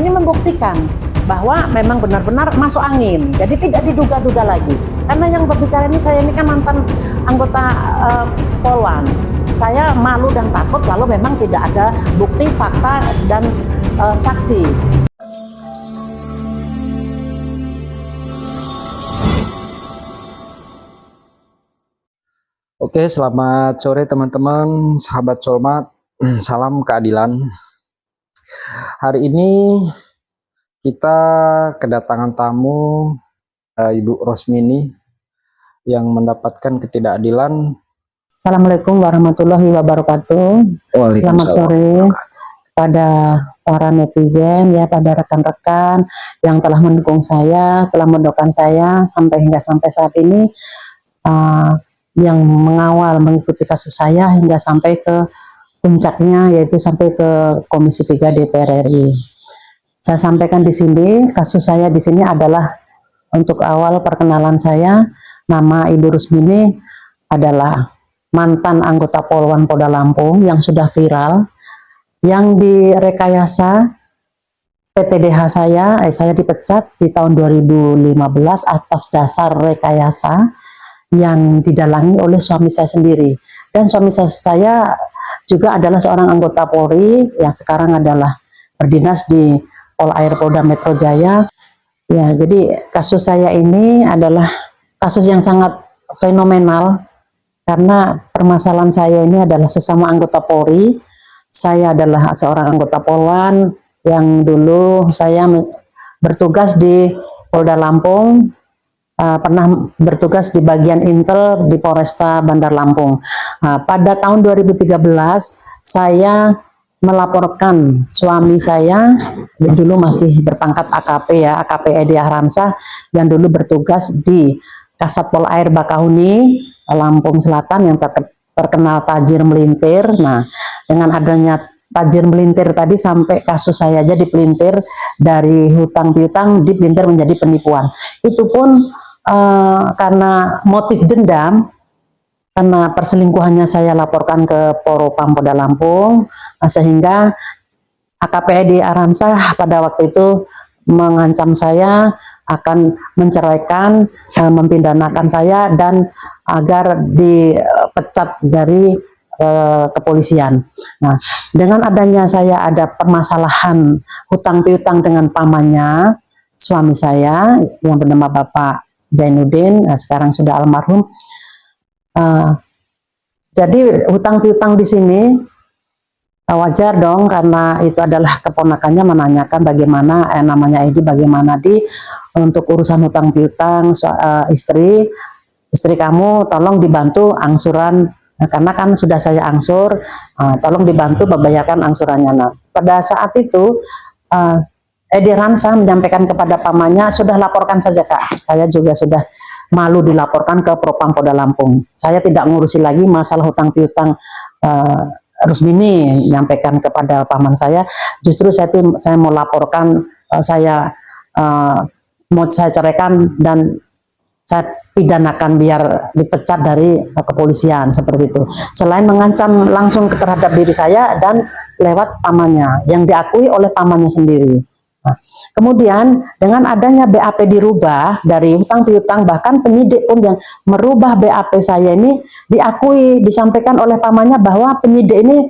ini membuktikan bahwa memang benar-benar masuk angin, jadi tidak diduga-duga lagi. Karena yang berbicara ini, saya ini kan mantan anggota Polwan. Saya malu dan takut kalau memang tidak ada bukti, fakta, dan saksi. Oke, selamat sore teman-teman, sahabat Solmat, salam keadilan. Hari ini kita kedatangan tamu Ibu Rosmini yang mendapatkan ketidakadilan. Assalamualaikum warahmatullahi wabarakatuh. Selamat sore kepada para netizen, ya, pada rekan-rekan yang telah mendukung saya, telah mendoakan saya hingga sampai saat ini, yang mengawal mengikuti kasus saya hingga sampai ke puncaknya, yaitu sampai ke Komisi 3 DPR RI. Saya sampaikan di sini, kasus saya di sini adalah, untuk awal perkenalan saya, nama Ibu Rosmini adalah mantan anggota Polwan Polda Lampung yang sudah viral, yang direkayasa PTDH saya dipecat di tahun 2015 atas dasar rekayasa yang didalangi oleh suami saya sendiri. Dan suami saya juga adalah seorang anggota Polri yang sekarang adalah berdinas di Polair Polda Metro Jaya. Ya, jadi kasus saya ini adalah kasus yang sangat fenomenal karena permasalahan saya ini adalah sesama anggota Polri. Saya adalah seorang anggota Polwan yang dulu saya bertugas di Polda Lampung, pernah bertugas di bagian Intel di Polresta Bandar Lampung. Pada tahun 2013 saya melaporkan suami saya, dulu masih berpangkat AKP, ya, AKP Edi Ahramsah, yang dulu bertugas di Kasat Polair Bakahuni Lampung Selatan yang terkenal tajir melintir. Nah, dengan adanya tajir melintir tadi sampai kasus saya aja dipelintir, dari hutang piutang dipelintir menjadi penipuan. Itu pun karena motif dendam, karena perselingkuhannya saya laporkan ke Propam Polda Lampung, sehingga AKP Edi Ahramsah pada waktu itu mengancam saya akan menceraikan, mempidanakan saya, dan agar dipecat dari kepolisian. Nah, dengan adanya saya ada permasalahan hutang piutang dengan pamannya suami saya yang bernama Bapak Zainuddin, sekarang sudah almarhum. Jadi hutang piutang di sini wajar dong, karena itu adalah keponakannya menanyakan bagaimana namanya Edi, bagaimana untuk urusan hutang piutang, istri kamu tolong dibantu angsuran, karena kan sudah saya angsur, tolong dibantu membayarkan angsurannya. Nah, pada saat itu Edi Ahramsah menyampaikan kepada pamannya, sudah laporkan saja Kak, saya juga sudah malu dilaporkan ke Propam Polda Lampung. Saya tidak ngurusi lagi masalah hutang piutang. Rosmini menyampaikan kepada paman saya, justru saya mau laporkan, saya mau saya ceraikan dan saya pidanakan biar dipecat dari kepolisian, seperti itu. Selain mengancam langsung terhadap diri saya dan lewat pamannya yang diakui oleh pamannya sendiri. Nah, kemudian dengan adanya BAP dirubah dari hutang piutang, bahkan penyidik pun yang merubah BAP saya ini diakui, disampaikan oleh pamannya bahwa penyidik ini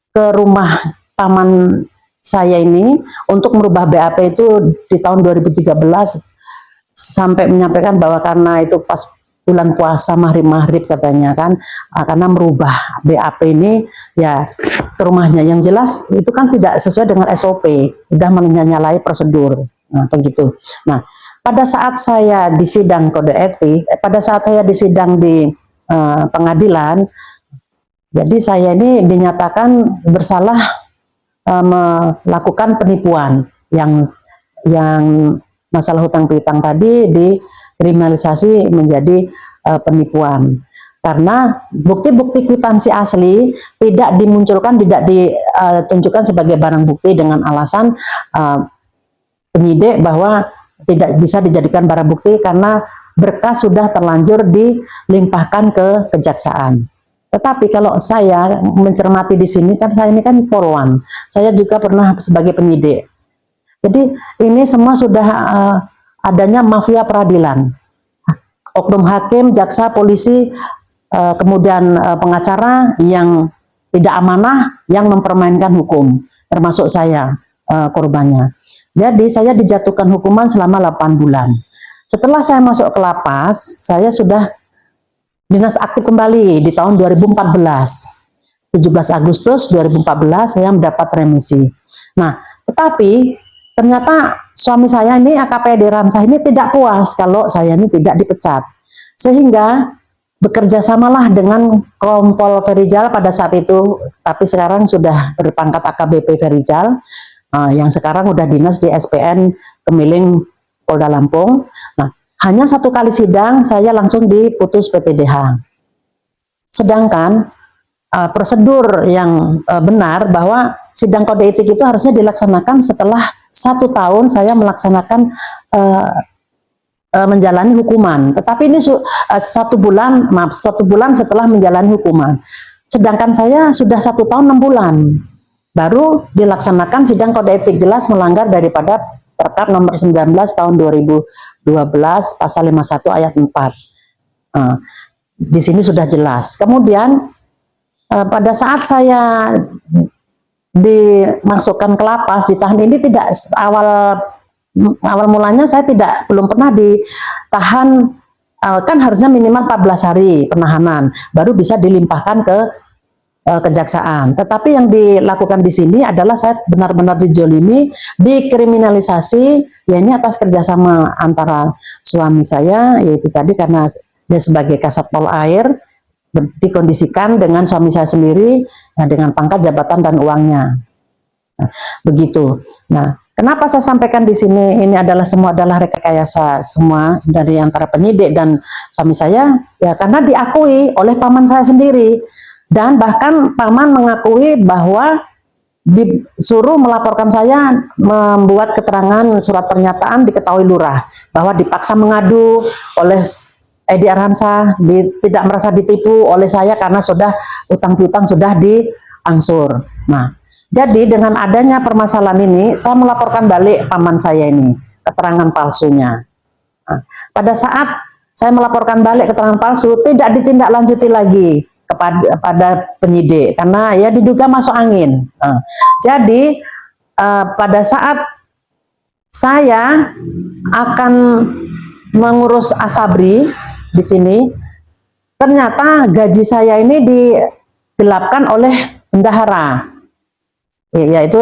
ke rumah paman saya ini untuk merubah BAP itu di tahun 2013, sampai menyampaikan bahwa karena itu pas bulan puasa maghrib katanya kan, karena merubah BAP ini ya ke rumahnya, yang jelas itu kan tidak sesuai dengan SOP, sudah menyalahi prosedur. Nah, begitu. Nah, pada saat saya di sidang kode etik, pada saat saya di sidang di pengadilan, jadi saya ini dinyatakan bersalah melakukan penipuan, yang masalah hutang piutang tadi dikriminalisasi menjadi penipuan. Karena bukti-bukti kwitansi asli tidak dimunculkan, tidak ditunjukkan sebagai barang bukti dengan alasan penyidik bahwa tidak bisa dijadikan barang bukti karena berkas sudah terlanjur dilimpahkan ke kejaksaan. Tetapi kalau saya mencermati di sini kan saya ini kan polwan, saya juga pernah sebagai penyidik. Jadi ini semua sudah adanya mafia peradilan, oknum hakim, jaksa, polisi, kemudian pengacara yang tidak amanah, yang mempermainkan hukum, termasuk saya korbannya. Jadi saya dijatuhkan hukuman selama 8 bulan. Setelah saya masuk ke lapas, saya sudah dinas aktif kembali di tahun 2014. 17 Agustus 2014 saya mendapat remisi. Nah, tetapi ternyata suami saya ini AKP Ransah ini tidak puas kalau saya ini tidak dipecat. Sehingga bekerja samalah dengan Kompol Ferijal pada saat itu, tapi sekarang sudah berpangkat AKBP Ferijal, yang sekarang udah dinas di SPN Kemiling Polda Lampung. Nah, hanya 1 kali sidang saya langsung diputus PPDH. Sedangkan prosedur yang benar bahwa sidang kode etik itu harusnya dilaksanakan setelah 1 tahun saya melaksanakan menjalani hukuman. Tetapi ini 1 bulan setelah menjalani hukuman. Sedangkan saya sudah 1 tahun 6 bulan baru dilaksanakan sidang kode etik, jelas melanggar daripada Perkap nomor 19 tahun 2012 pasal 51 ayat 4. Di sini sudah jelas. Kemudian pada saat saya dimasukkan ke lapas, ditahan ini tidak awal mulanya saya belum pernah ditahan, kan harusnya minimal 14 hari penahanan baru bisa dilimpahkan ke kejaksaan. Tetapi yang dilakukan di sini adalah saya benar-benar dijolimi, dikriminalisasi, ya ini atas kerjasama antara suami saya, yaitu tadi karena dia sebagai Kasat Pol Air, dikondisikan dengan suami saya sendiri, ya, dengan pangkat, jabatan, dan uangnya. Nah, begitu. Nah, kenapa saya sampaikan di sini ini semua adalah rekayasa semua dari antara penyidik dan suami saya? Ya karena diakui oleh paman saya sendiri. Dan bahkan paman mengakui bahwa disuruh melaporkan saya membuat keterangan surat pernyataan diketahui lurah bahwa dipaksa mengadu oleh Edi Arhansa, tidak merasa ditipu oleh saya karena sudah utang piutang sudah diangsur. Nah, jadi dengan adanya permasalahan ini saya melaporkan balik paman saya ini keterangan palsunya. Nah, pada saat saya melaporkan balik keterangan palsu, tidak ditindaklanjuti lagi kepada penyidik karena ya diduga masuk angin. Nah, jadi pada saat saya akan mengurus asabri di sini, ternyata gaji saya ini digelapkan oleh bendahara, yaitu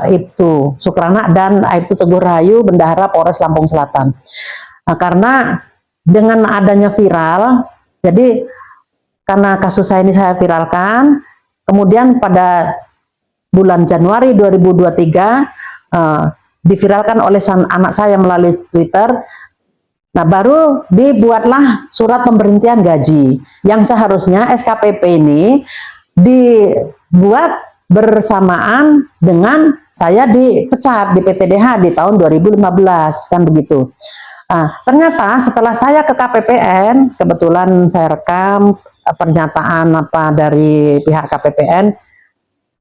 Aibtu Sukrana dan Aibtu Teguh Rahayu, bendahara Polres Lampung Selatan. Nah, karena dengan adanya viral, jadi karena kasus saya ini saya viralkan, kemudian pada bulan Januari 2023 diviralkan oleh anak saya melalui Twitter. Nah, baru dibuatlah surat pemberhentian gaji yang seharusnya SKPP ini dibuat bersamaan dengan saya dipecat di PTDH di tahun 2015, kan begitu. Nah, ternyata setelah saya ke KPPN, kebetulan saya rekam pernyataan dari pihak KPPN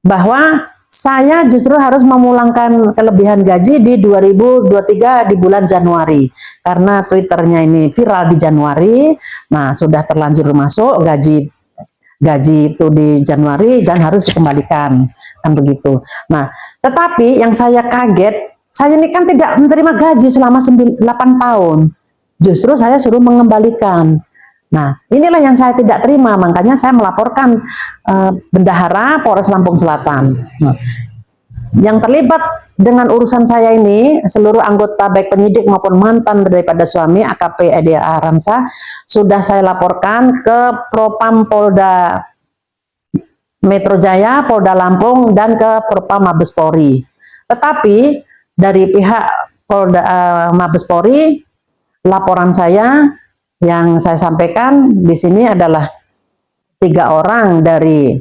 bahwa saya justru harus memulangkan kelebihan gaji di 2023 di bulan Januari karena Twitternya ini viral di Januari. Nah, sudah terlanjur masuk gaji itu di Januari dan harus dikembalikan, kan begitu. Nah, tetapi yang saya kaget, saya ini kan tidak menerima gaji selama 8 tahun, justru saya suruh mengembalikan. Nah, inilah yang saya tidak terima, makanya saya melaporkan bendahara Polres Lampung Selatan. Nah, yang terlibat dengan urusan saya ini, seluruh anggota baik penyidik maupun mantan daripada suami AKP Edi Arhansa sudah saya laporkan ke Propam Polda Metro Jaya, Polda Lampung, dan ke Propam Mabes Polri. Tetapi dari pihak Polda Mabes Polri, laporan saya yang saya sampaikan di sini adalah 3 orang dari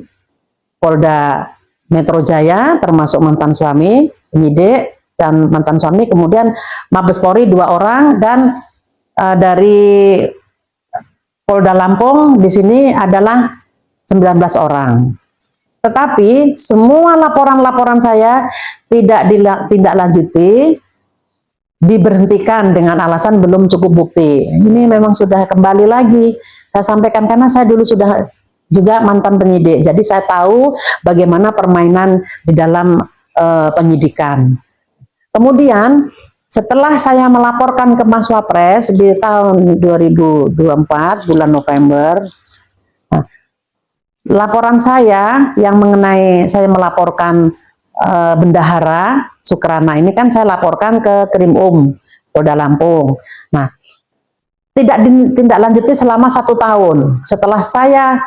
Polda Metro Jaya, termasuk mantan suami, penyidik, dan mantan suami, kemudian Mabes Polri 2 orang, dan dari Polda Lampung di sini adalah 19 orang. Tetapi semua laporan-laporan saya tidak ditindaklanjuti, diberhentikan dengan alasan belum cukup bukti. Ini memang sudah kembali lagi saya sampaikan, karena saya dulu sudah juga mantan penyidik, jadi saya tahu bagaimana permainan di dalam penyidikan. Kemudian setelah saya melaporkan ke Mas Wapres di tahun 2024 bulan November, laporan saya yang mengenai saya melaporkan Bendahara Sukrana ini kan saya laporkan ke Krim Polda Lampung. Nah, tidak ditindaklanjuti selama 1 tahun. Setelah saya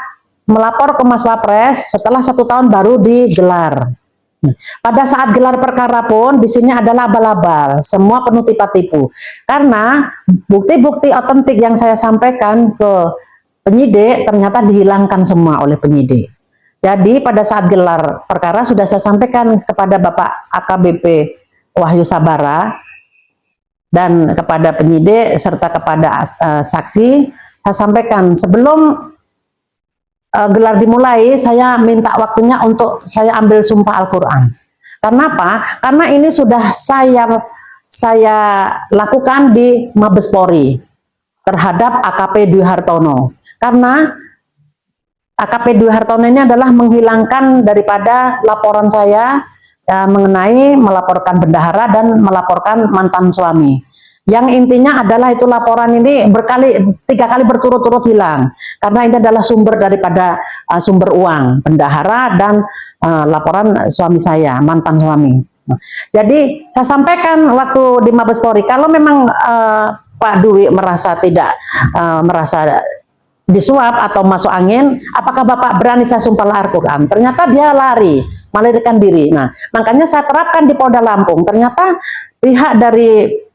melapor ke Mas Wapres, setelah 1 tahun baru digelar. Pada saat gelar perkara pun di sini adalah abal-abal, semua penuh tipu-tipu. Karena bukti-bukti otentik yang saya sampaikan ke penyidik ternyata dihilangkan semua oleh penyidik. Jadi pada saat gelar perkara sudah saya sampaikan kepada Bapak AKBP Wahyu Sabara dan kepada penyidik serta kepada saksi, saya sampaikan sebelum gelar dimulai, saya minta waktunya untuk saya ambil sumpah Al-Quran. Karena apa? Karena ini sudah saya lakukan di Mabes Polri terhadap AKP Dwi Hartono. Karena AKP Dwi Hartono ini adalah menghilangkan daripada laporan saya mengenai melaporkan bendahara dan melaporkan mantan suami. Yang intinya adalah itu laporan ini 3 kali berturut-turut hilang, karena ini adalah sumber daripada sumber uang bendahara dan laporan suami saya, mantan suami. Jadi saya sampaikan waktu di Mabes Polri, kalau memang Pak Dwi merasa tidak merasa disuap atau masuk angin, apakah Bapak berani saya sumpah Al-Quran? Ternyata dia lari, melarikan diri. Nah, makanya saya terapkan di Polda Lampung. Ternyata pihak dari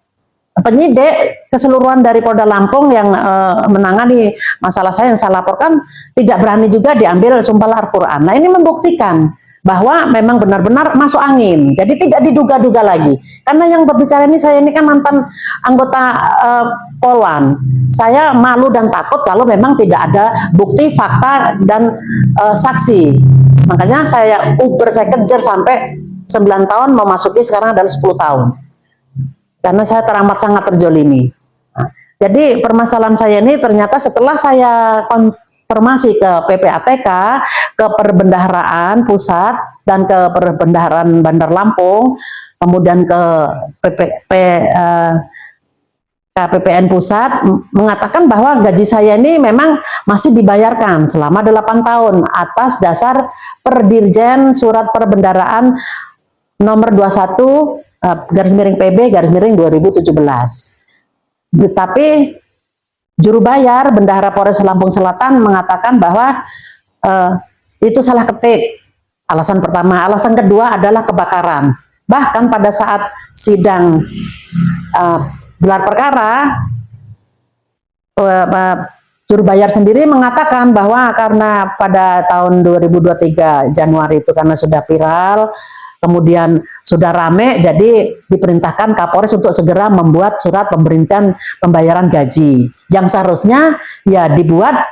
penyidik keseluruhan dari Polda Lampung yang menangani masalah saya yang saya laporkan tidak berani juga diambil sumpah Al-Quran. Nah, ini membuktikan bahwa memang benar-benar masuk angin, jadi tidak diduga-duga lagi. Karena yang berbicara ini, saya ini kan mantan anggota Polwan. Saya malu dan takut kalau memang tidak ada bukti, fakta, dan saksi. Makanya saya kejar sampai 9 tahun, memasuki sekarang adalah 10 tahun. Karena saya teramat sangat terjolimi. Nah, jadi permasalahan saya ini ternyata setelah saya konfirmasi ke PPATK, ke Perbendaharaan Pusat, dan ke Perbendaharaan Bandar Lampung, kemudian ke KPPN Pusat, mengatakan bahwa gaji saya ini memang masih dibayarkan selama 8 tahun atas dasar Perdirjen Surat Perbendaharaan nomor 21 _PB _2017. Tetapi juru bayar Bendahara Polres Lampung Selatan mengatakan bahwa itu salah ketik. Alasan pertama. Alasan kedua adalah kebakaran. Bahkan pada saat sidang gelar perkara, juru bayar sendiri mengatakan bahwa karena pada tahun 2023 Januari itu karena sudah viral, kemudian sudah rame, jadi diperintahkan Kapolres untuk segera membuat surat pemberhentian pembayaran gaji yang seharusnya ya dibuat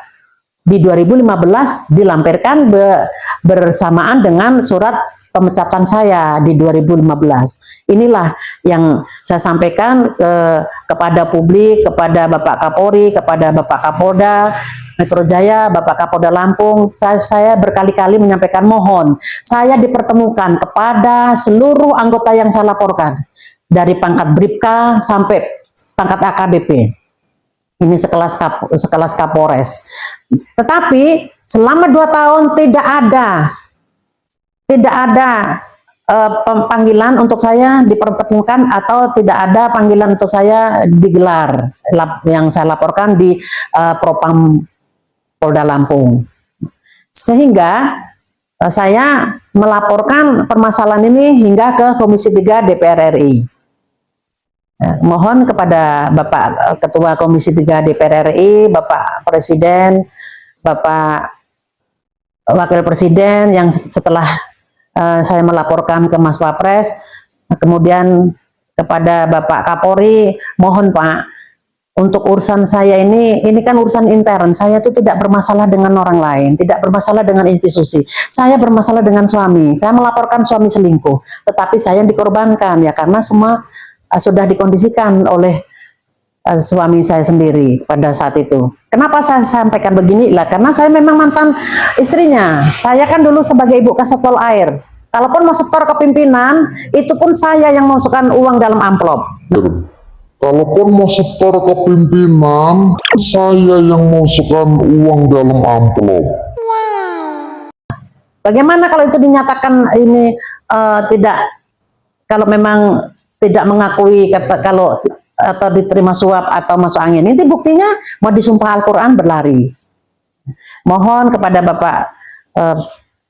di 2015, dilampirkan bersamaan dengan surat pemecatan saya di 2015. Inilah yang saya sampaikan kepada publik, kepada Bapak Kapolri, kepada Bapak Kapolda Metro Jaya, Bapak Kapolda Lampung. Saya berkali-kali menyampaikan mohon saya dipertemukan kepada seluruh anggota yang saya laporkan, dari pangkat Bribka sampai pangkat AKBP. Ini sekelas Kapolres. Tetapi selama 2 tahun tidak ada panggilan untuk saya dipertemukan, atau tidak ada panggilan untuk saya digelar yang saya laporkan di Propam Polda Lampung. Sehingga saya melaporkan permasalahan ini hingga ke Komisi 3 DPR RI. Mohon kepada Bapak Ketua Komisi 3 DPR RI, Bapak Presiden, Bapak Wakil Presiden, yang setelah saya melaporkan ke Mas Wapres, kemudian kepada Bapak Kapolri, mohon Pak untuk urusan saya ini kan urusan intern. Saya itu tidak bermasalah dengan orang lain, tidak bermasalah dengan institusi. Saya bermasalah dengan suami. Saya melaporkan suami selingkuh, tetapi saya dikorbankan ya karena semua sudah dikondisikan oleh suami saya sendiri pada saat itu. Kenapa saya sampaikan begini? Lah karena saya memang mantan istrinya. Saya kan dulu sebagai ibu kasatpol air. Kalaupun mau setor ke pimpinan, itu pun saya yang masukkan uang dalam amplop. Kalaupun mau setor ke pimpinan, saya yang masukkan uang dalam amplop. Bagaimana kalau itu dinyatakan ini tidak, kalau memang tidak mengakui kalau atau diterima suap atau masuk angin, ini buktinya mau disumpah Al-Quran berlari. Mohon kepada Bapak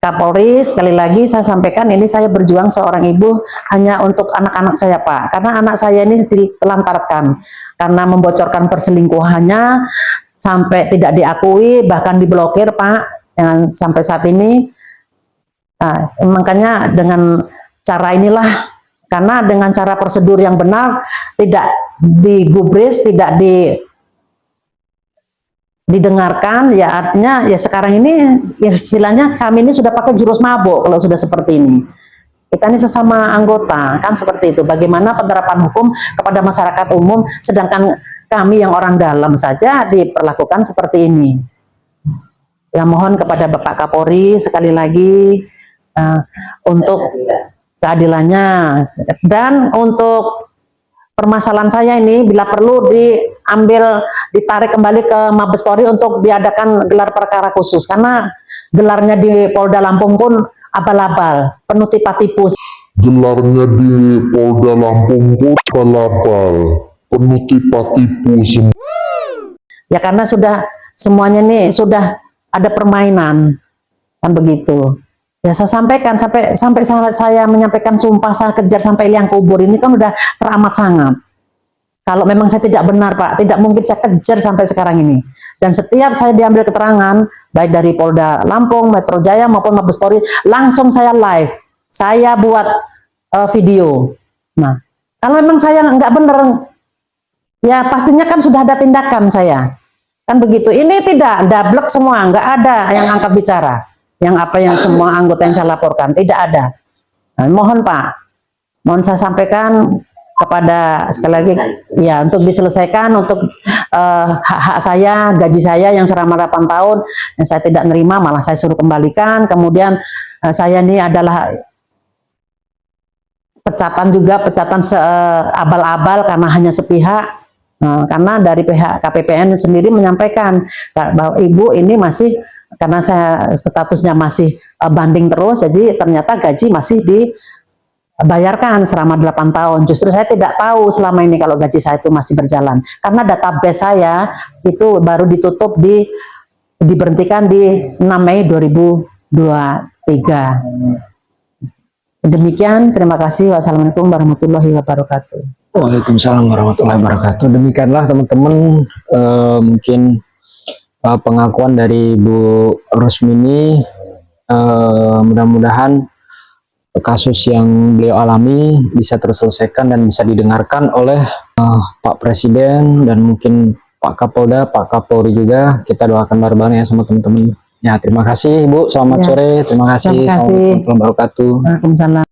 Kapolri, sekali lagi saya sampaikan, ini saya berjuang seorang ibu hanya untuk anak-anak saya Pak, karena anak saya ini ditelantarkan karena membocorkan perselingkuhannya sampai tidak diakui, bahkan diblokir Pak, yang sampai saat ini. Nah, makanya dengan cara inilah, karena dengan cara prosedur yang benar, tidak digubris, tidak didengarkan, ya artinya ya sekarang ini istilahnya kami ini sudah pakai jurus mabuk kalau sudah seperti ini. Kita ini sesama anggota kan seperti itu. Bagaimana penerapan hukum kepada masyarakat umum, sedangkan kami yang orang dalam saja diperlakukan seperti ini. Ya mohon kepada Bapak Kapolri sekali lagi untuk keadilannya, dan untuk permasalahan saya ini bila perlu ditarik kembali ke Mabes Polri untuk diadakan gelar perkara khusus, karena gelarnya di Polda Lampung pun abal-abal, penuh tipu-tipu. Gelarnya di Polda Lampung pun abal-abal, penuh tipu-tipu semua. Ya karena sudah semuanya nih sudah ada permainan kan begitu. Ya saya sampaikan sampai saya menyampaikan sumpah saya kejar sampai liang kubur, ini kan udah teramat sangat. Kalau memang saya tidak benar Pak, tidak mungkin saya kejar sampai sekarang ini. Dan setiap saya diambil keterangan, baik dari Polda Lampung, Metro Jaya maupun Mabes Polri, langsung saya live, saya buat video. Nah, kalau memang saya nggak benar, ya pastinya kan sudah ada tindakan saya. Kan begitu. Ini tidak, dablek semua, nggak ada yang angkat bicara. Yang apa yang semua anggota yang saya laporkan, tidak ada. Nah, mohon Pak, mohon saya sampaikan kepada sekali lagi ya untuk diselesaikan untuk hak-hak saya, gaji saya yang selama 8 tahun yang saya tidak nerima malah saya suruh kembalikan. Kemudian saya ini adalah pecatan abal-abal karena hanya sepihak. Karena dari pihak KPPN sendiri menyampaikan bahwa ibu ini masih, karena saya statusnya masih banding terus, jadi ternyata gaji masih dibayarkan selama 8 tahun. Justru saya tidak tahu selama ini kalau gaji saya itu masih berjalan, karena database saya itu baru ditutup diberhentikan di 6 Mei 2023. Demikian, terima kasih. Wassalamualaikum warahmatullahi wabarakatuh. Waalaikumsalam warahmatullahi wabarakatuh. Demikianlah teman-teman, mungkin pengakuan dari Bu Rusmini. Mudah-mudahan kasus yang beliau alami bisa terselesaikan dan bisa didengarkan oleh Pak Presiden dan mungkin Pak Kapolda, Pak Kapolri juga. Kita doakan bareng-bareng ya sama teman-teman. Ya, terima kasih Ibu. Selamat sore. Terima kasih. Assalamualaikum warahmatullahi wabarakatuh. Waalaikumsalam.